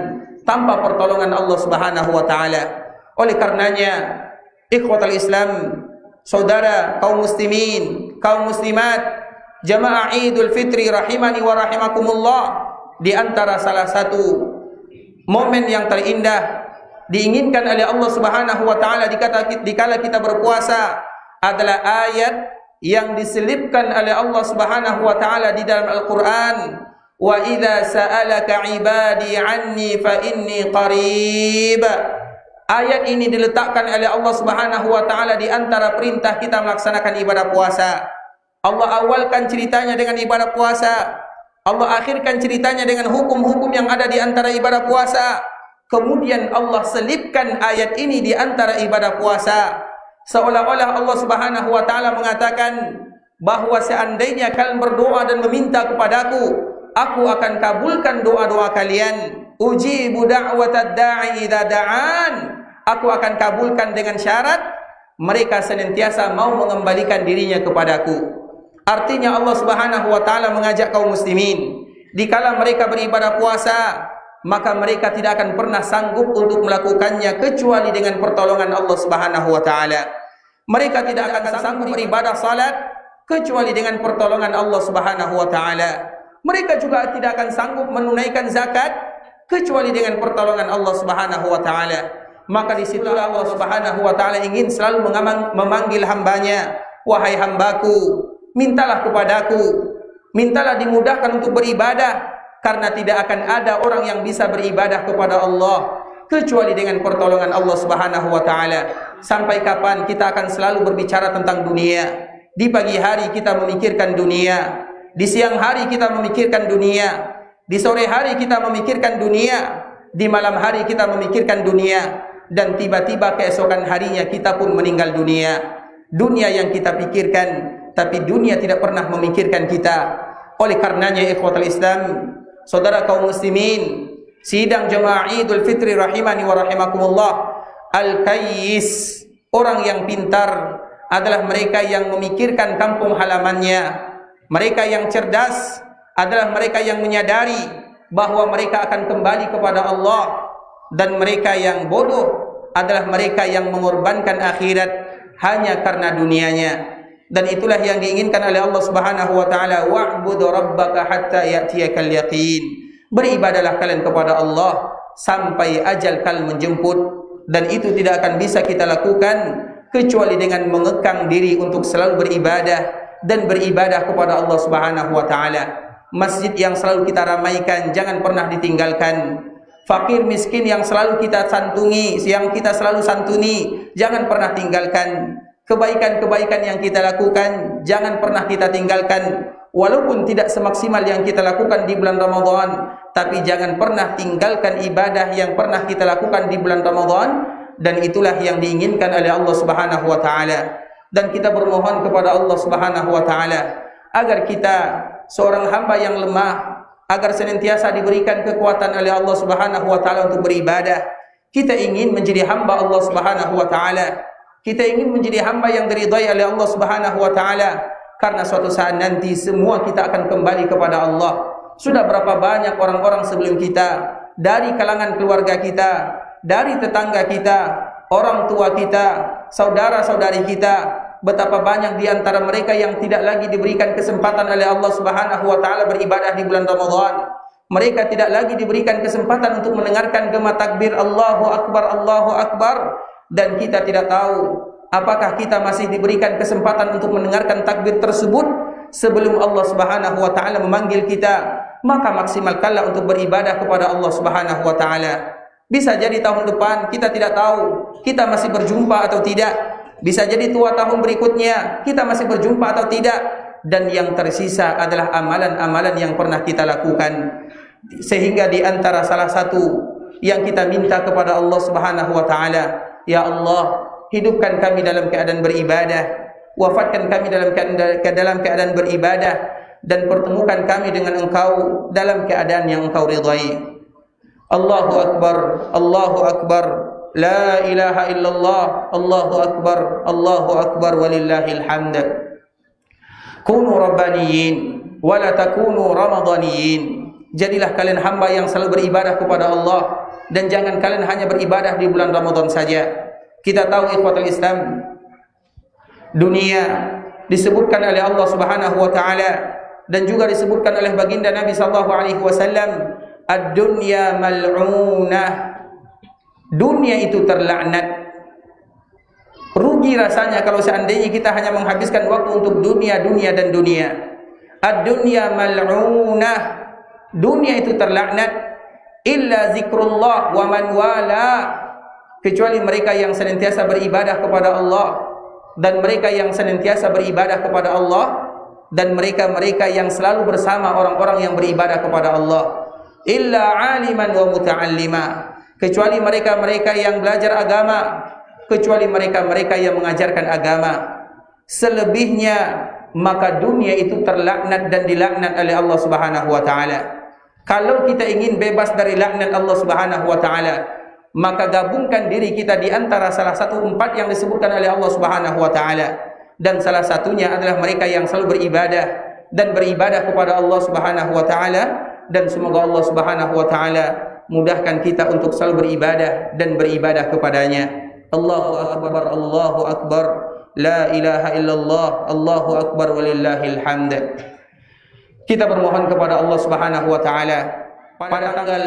tanpa pertolongan Allah Subhanahu wa taala. Oleh karenanya, ikhwatul Islam, saudara kaum muslimin, kaum muslimat, jamaah Idul Fitri rahimani wa rahimakumullah, di antara salah satu momen yang terindah diinginkan oleh Allah Subhanahu wa taala dikala kita berpuasa adalah ayat yang diselipkan oleh Allah Subhanahu wa taala di dalam Al-Qur'an. Wa idza sa'alaka 'ibadi 'anni fa inni qarib. Ayat ini diletakkan oleh Allah Subhanahu wa taala di antara perintah kita melaksanakan ibadah puasa. Allah awalkan ceritanya dengan ibadah puasa. Allah akhirkan ceritanya dengan hukum-hukum yang ada di antara ibadah puasa. Kemudian Allah selipkan ayat ini di antara ibadah puasa. Seolah-olah Allah Subhanahu wa taala mengatakan bahwa seandainya kalian berdoa dan meminta kepadaku, aku akan kabulkan doa-doa kalian. Ujibu da'watad da'i idza da'an. Aku akan kabulkan dengan syarat mereka senantiasa mau mengembalikan dirinya kepadaku. Artinya Allah Subhanahu wa taala mengajak kaum muslimin, dikala mereka beribadah puasa, maka mereka tidak akan pernah sanggup untuk melakukannya kecuali dengan pertolongan Allah Subhanahu wa taala. Mereka tidak akan sanggup beribadah salat kecuali dengan pertolongan Allah Subhanahu wa taala. Mereka juga tidak akan sanggup menunaikan zakat kecuali dengan pertolongan Allah Subhanahu wa taala. Maka disitulah Allah Subhanahu wa taala ingin selalu memanggil hambanya, wahai hambaku, mintalah kepadaku, mintalah dimudahkan untuk beribadah, karena tidak akan ada orang yang bisa beribadah kepada Allah kecuali dengan pertolongan Allah Subhanahu wa taala. Sampai kapan kita akan selalu berbicara tentang dunia? Di pagi hari kita memikirkan dunia, di siang hari kita memikirkan dunia, di sore hari kita memikirkan dunia, di malam hari kita memikirkan dunia, dan tiba-tiba keesokan harinya kita pun meninggal dunia. Dunia yang kita pikirkan, tapi dunia tidak pernah memikirkan kita. Oleh karenanya ikhwatul Islam, saudara kaum muslimin, sidang jemaah Idul Fitri rahimani wa rahimakumullah, al-kayyis, orang yang pintar adalah mereka yang memikirkan kampung halamannya. Mereka yang cerdas adalah mereka yang menyadari bahwa mereka akan kembali kepada Allah, dan mereka yang bodoh adalah mereka yang mengorbankan akhirat hanya karena dunianya. Dan itulah yang diinginkan oleh Allah Subhanahu wa taala, wa'bud rabbaka hatta ya'tiyakal yaqin. Beribadahlah kalian kepada Allah sampai ajal kalian menjemput, dan itu tidak akan bisa kita lakukan kecuali dengan mengekang diri untuk selalu beribadah dan beribadah kepada Allah Subhanahu wa taala. Masjid yang selalu kita ramaikan jangan pernah ditinggalkan. Fakir miskin yang selalu kita santungi, yang kita selalu santuni, jangan pernah tinggalkan. Kebaikan-kebaikan yang kita lakukan jangan pernah kita tinggalkan. Walaupun tidak semaksimal yang kita lakukan di bulan Ramadan, tapi jangan pernah tinggalkan ibadah yang pernah kita lakukan di bulan Ramadan. Dan itulah yang diinginkan oleh Allah Subhanahu wa taala. Dan kita bermohon kepada Allah Subhanahu wa taala agar kita seorang hamba yang lemah, agar senantiasa diberikan kekuatan oleh Allah Subhanahu wa taala untuk beribadah. Kita ingin menjadi hamba Allah Subhanahu wa taala. Kita ingin menjadi hamba yang diridhai oleh Allah Subhanahu wa taala, karena suatu saat nanti semua kita akan kembali kepada Allah. Sudah berapa banyak orang-orang sebelum kita dari kalangan keluarga kita, dari tetangga kita, orang tua kita, saudara-saudari kita. Betapa banyak di antara mereka yang tidak lagi diberikan kesempatan oleh Allah Subhanahu wa taala beribadah di bulan Ramadan. Mereka tidak lagi diberikan kesempatan untuk mendengarkan gema takbir Allahu Akbar, Allahu Akbar, dan kita tidak tahu apakah kita masih diberikan kesempatan untuk mendengarkan takbir tersebut sebelum Allah Subhanahu wa taala memanggil kita. Maka maksimalkanlah untuk beribadah kepada Allah Subhanahu wa taala. Bisa jadi tahun depan kita tidak tahu kita masih berjumpa atau tidak. Bisa jadi tua tahun berikutnya kita masih berjumpa atau tidak. Dan yang tersisa adalah amalan-amalan yang pernah kita lakukan. Sehingga di antara salah satu yang kita minta kepada Allah Subhanahu wa taala, ya Allah, hidupkan kami dalam keadaan beribadah, wafatkan kami dalam keadaan beribadah, dan pertemukan kami dengan Engkau dalam keadaan yang Engkau ridhai. Allahu Akbar, Allahu Akbar, la ilaha illallah, Allahu Akbar, walillahil hamd. Kunu rabbaniyin wa la takunu ramadaniyin. Jadilah kalian hamba yang selalu beribadah kepada Allah, dan jangan kalian hanya beribadah di bulan Ramadan saja. Kita tahu ikhwatul Islam, dunia disebutkan oleh Allah Subhanahu wa taala dan juga disebutkan oleh baginda Nabi sallallahu alaihi wasallam, ad-dunya mal'unah. Dunia itu terlaknat. Rugi rasanya kalau seandainya kita hanya menghabiskan waktu untuk dunia dan dunia. Ad-dunya mal'unah. Dunia itu terlaknat. Illa zikrullah wa man wala. Kecuali mereka yang senantiasa beribadah kepada Allah, dan mereka yang senantiasa beribadah kepada Allah, dan mereka yang selalu bersama orang-orang yang beribadah kepada Allah. Illa aliman wa muta'allima. Kecuali mereka-mereka yang belajar agama, kecuali mereka-mereka yang mengajarkan agama. Selebihnya maka dunia itu terlaknat dan dilaknat oleh Allah Subhanahu wa taala. Kalau kita ingin bebas dari laknat Allah Subhanahu wa taala, maka gabungkan diri kita di antara salah satu 4 yang disebutkan oleh Allah Subhanahu wa taala. Dan salah satunya adalah mereka yang selalu beribadah dan beribadah kepada Allah Subhanahu wa taala. Dan semoga Allah Subhanahu wa taala mudahkan kita untuk selalu beribadah dan beribadah kepadanya. Allahu Akbar, Allahu Akbar, la ilaha illallah, Allahu Akbar, walillahil hamd. Kita bermohon kepada Allah Subhanahu wa taala pada tanggal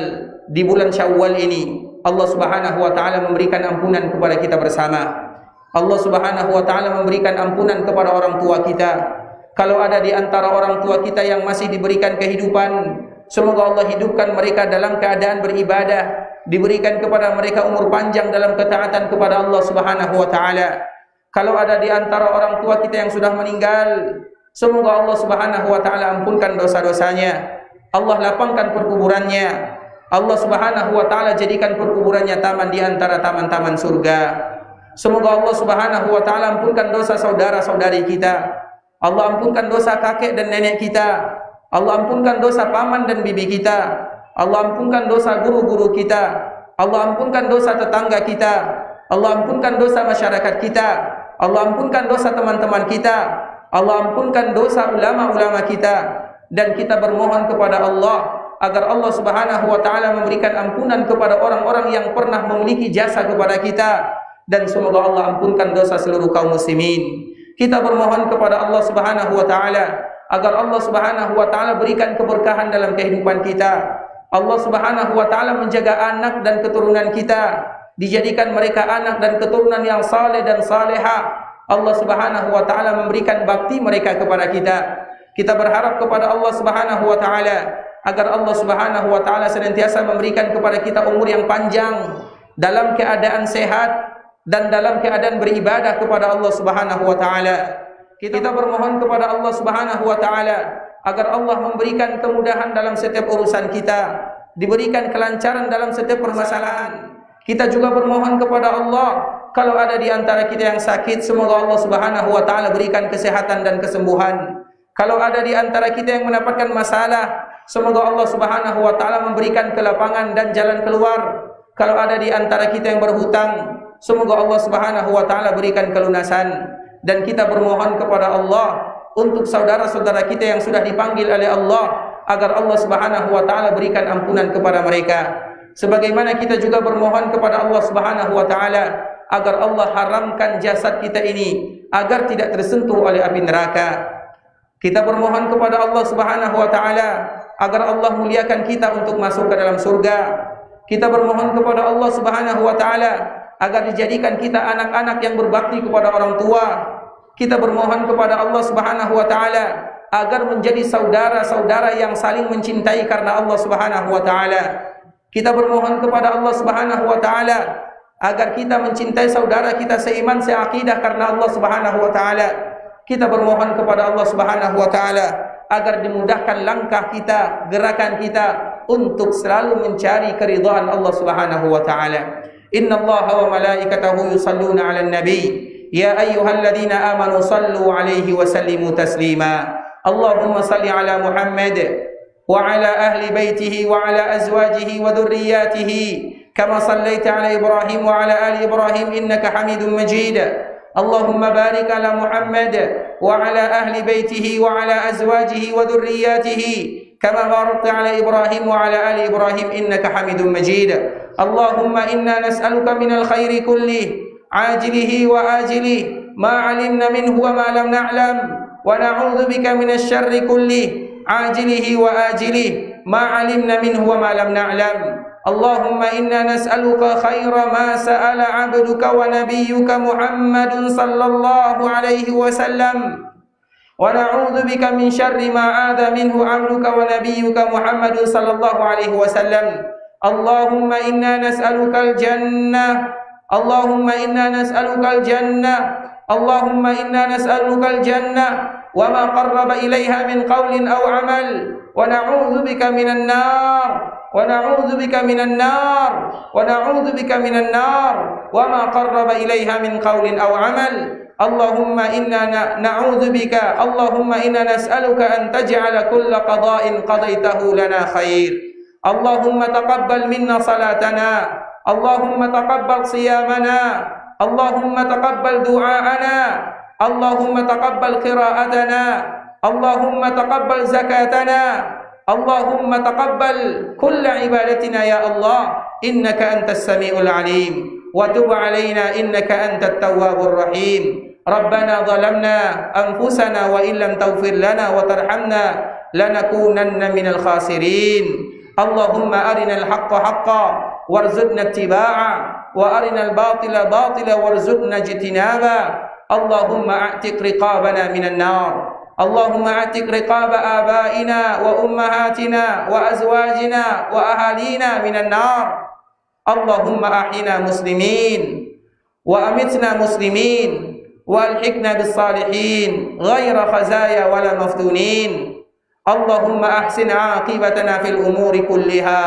di bulan Syawal ini, Allah Subhanahu wa taala memberikan ampunan kepada kita bersama. Allah Subhanahu wa taala memberikan ampunan kepada orang tua kita. Kalau ada di antara orang tua kita yang masih diberikan kehidupan, semoga Allah hidupkan mereka dalam keadaan beribadah, diberikan kepada mereka umur panjang dalam ketaatan kepada Allah Subhanahu wa taala. Kalau ada di antara orang tua kita yang sudah meninggal, semoga Allah Subhanahu wa taala ampunkan dosa-dosanya. Allah lapangkan perkuburannya. Allah Subhanahu wa taala jadikan perkuburannya taman di antara taman-taman surga. Semoga Allah Subhanahu wa taala ampunkan dosa saudara-saudari kita. Allah ampunkan dosa kakek dan nenek kita. Allah ampunkan dosa paman dan bibi kita. Allah ampunkan dosa guru-guru kita. Allah ampunkan dosa tetangga kita. Allah ampunkan dosa masyarakat kita. Allah ampunkan dosa teman-teman kita. Allah ampunkan dosa ulama-ulama kita. Dan kita bermohon kepada Allah agar Allah Subhanahu wa taala memberikan ampunan kepada orang-orang yang pernah memiliki jasa kepada kita, dan semoga Allah ampunkan dosa seluruh kaum muslimin. Kita bermohon kepada Allah Subhanahu wa taala agar Allah Subhanahu wa taala berikan keberkahan dalam kehidupan kita. Allah Subhanahu wa taala menjaga anak dan keturunan kita, dijadikan mereka anak dan keturunan yang saleh dan salehah. Allah Subhanahu wa taala memberikan bakti mereka kepada kita. Kita berharap kepada Allah Subhanahu wa taala agar Allah Subhanahu wa taala senantiasa memberikan kepada kita umur yang panjang dalam keadaan sehat dan dalam keadaan beribadah kepada Allah Subhanahu wa taala. Kita bermohon kepada Allah Subhanahu wa taala agar Allah memberikan kemudahan dalam setiap urusan kita, diberikan kelancaran dalam setiap permasalahan. Kita juga bermohon kepada Allah, kalau ada di antara kita yang sakit, semoga Allah Subhanahu wa taala berikan kesehatan dan kesembuhan. Kalau ada di antara kita yang mendapatkan masalah, semoga Allah Subhanahu wa taala memberikan kelapangan dan jalan keluar. Kalau ada di antara kita yang berhutang, semoga Allah Subhanahu wa taala berikan kelunasan. Dan kita bermohon kepada Allah untuk saudara-saudara kita yang sudah dipanggil oleh Allah agar Allah Subhanahu wa taala berikan ampunan kepada mereka. Sebagaimana kita juga bermohon kepada Allah Subhanahu wa taala agar Allah haramkan jasad kita ini agar tidak tersentuh oleh api neraka. Kita bermohon kepada Allah Subhanahu wa taala agar Allah muliakan kita untuk masuk ke dalam surga. Kita bermohon kepada Allah Subhanahu wa taala agar dijadikan kita anak-anak yang berbakti kepada orang tua. Kita bermohon kepada Allah Subhanahu wa taala agar menjadi saudara-saudara yang saling mencintai karena Allah Subhanahu wa taala. Kita bermohon kepada Allah Subhanahu wa taala agar kita mencintai saudara kita seiman seakidah karena Allah Subhanahu wa taala. Kita bermohon kepada Allah Subhanahu wa taala agar dimudahkan langkah kita, gerakan kita untuk selalu mencari keridhaan Allah Subhanahu wa taala. Innallaha wa malaikatahu yusalluna 'alan nabi ya ayyuhalladzina amanu sallu 'alaihi wa sallimu taslima. Allahumma salli 'ala Muhammad وعلى أهل بيته وعلى أزواجه وذرياته كما صليت على إبراهيم وعلى آل إبراهيم إنك حميد مجيد. اللهم بارك على محمد وعلى أهل بيته وعلى أزواجه وذرياته كما باركت على إبراهيم وعلى آل إبراهيم إنك حميد مجيد. اللهم إنا نسألك من الخير كله عاجله وآجله ما علمنا منه وما لم نعلم ونعوذ بك من الشر كله عاجله وآجله ما علمنا منه وما لم نعلم. اللهم إنا نسألك خير ما سأل عبدك ونبيك محمد صلى الله عليه وسلم ونعوذ بك من شر ما عاد منه عبدك ونبيك محمد صلى الله عليه وسلم. اللهم إنا نسألك الجنة اللهم إنا نسألك الجنة اللهم إنا نسألك الجنة وما قرب إليها من قول أو عمل ونعوذ بك من النار ونعوذ بك من النار ونعوذ بك من النار وما قرب إليها من قول أو عمل. اللهم إنا نعوذ بك اللهم إنا نسألك أن تجعل كل قضاء قضيته لنا خير. اللهم تقبل منا صلاتنا اللهم تقبل صيامنا اللهم تقبل دعاءنا اللهم تقبل قراءتنا اللهم تقبل زكاتنا اللهم تقبل كل عبادتنا يا الله إنك أنت السميع العليم وتب علينا إنك أنت التواب الرحيم. ربنا ظلمنا أنفسنا وإن لم تغفر لنا وترحمنا لنكونن من الخاسرين. اللهم أرنا الحق حقا وارزقنا اتباعه وأرنا الباطل باطلا وارزقنا اجتنابه. اللهم اعتق رقابنا من النار اللهم اعتق رقاب آبائنا وأمهاتنا وأزواجنا وأهالينا من النار. اللهم أحينا مسلمين وأمتنا مسلمين وألحقنا بالصالحين غير خزايا ولا مفتونين. اللهم أحسن عاقبتنا في الأمور كلها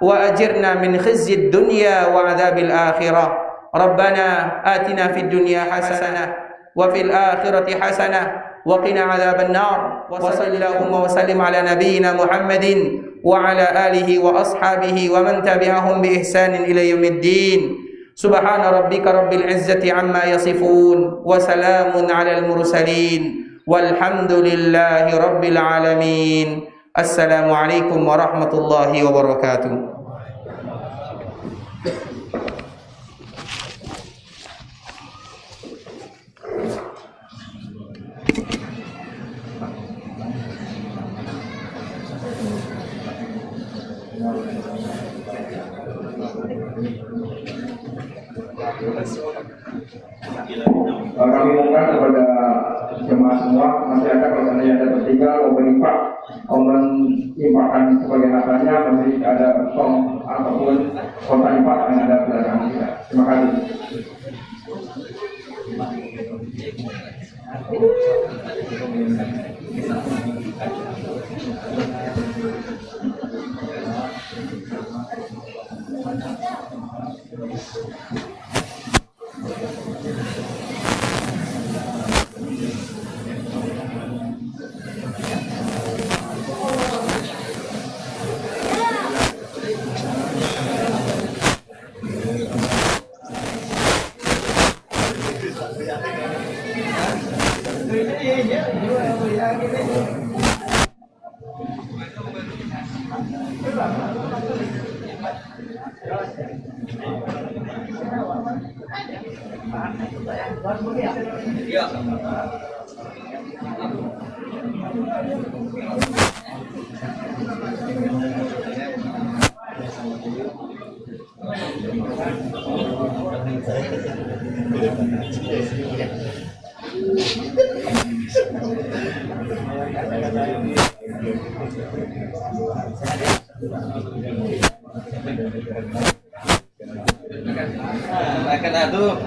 وأجرنا من خزي الدنيا وعذاب الآخرة. ربنا آتنا في الدنيا حسنة وفي الآخرة حسنة وقنا عذاب النار. وصل اللهم وسلم على نبينا محمد وعلى آله وأصحابه ومن تبعهم بإحسان إلى يوم الدين. سبحان ربك رب العزة عما يصفون وسلام على المرسلين والحمد لله رب العالمين. السلام عليكم ورحمة الله وبركاته. Kami mohon kepada jemaah semua masih ada kalau seandainya ada tertinggal mau berinfak mau menginfakkan sebagai hartanya masih ada song ataupun kontak infak yang ada pada kami kita. Terima kasih. Ya, Akan aduh.